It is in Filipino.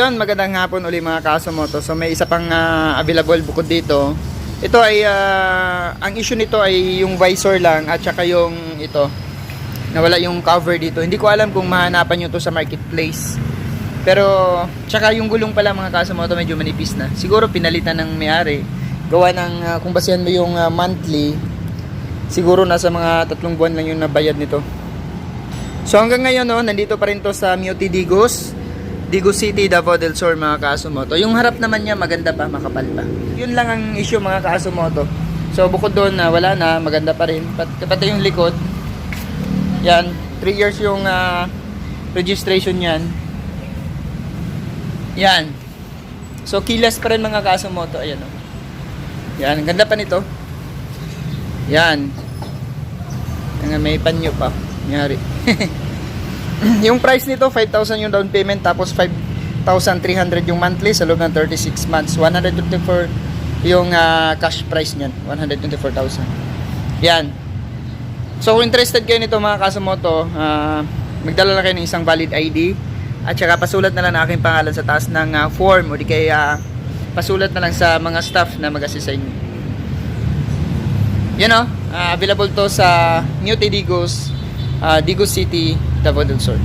Yun, magandang hapon uli mga Kasumoto. So may isa pang available bukod dito. Ito ay ang issue nito ay yung visor lang at saka yung ito. Nawala yung cover dito. Hindi ko alam kung mahanapan nyo to sa marketplace. Pero tsaka yung gulong pala mga Kasumoto medyo manipis na. Siguro pinalitan ng may-ari. Gawa ng kung basihan mo yung monthly, siguro nasa mga 3 buwan lang yung nabayad nito. So hanggang ngayon nandito pa rin to sa Muti Digos City, Davao del Sur mga Kasumoto. Yung harap naman niya maganda pa, makapal pa. Yun lang ang issue mga Kasumoto. So bukod doon wala na, maganda pa rin. Pati yung likod. Yan, 3 years yung registration yan. Yan. So keyless pa rin mga Kasumoto. Ayan o. Yan, ang ganda pa nito. Yan. May panyo pa. Nangyari. Yung price nito 5,000 yung down payment tapos 5,300 yung monthly sa loob ng 36 months. 124 yung cash price niyan. 124,000. Yan. So kung interested kayo nito mga Kasumoto, magdala lang kayo ng isang valid ID at saka pasulat na lang aking pangalan sa taas ng form o di kaya pasulat na lang sa mga staff na mag-assist sa inyo. Yan available to sa Muti Digos City, Davao del Sur.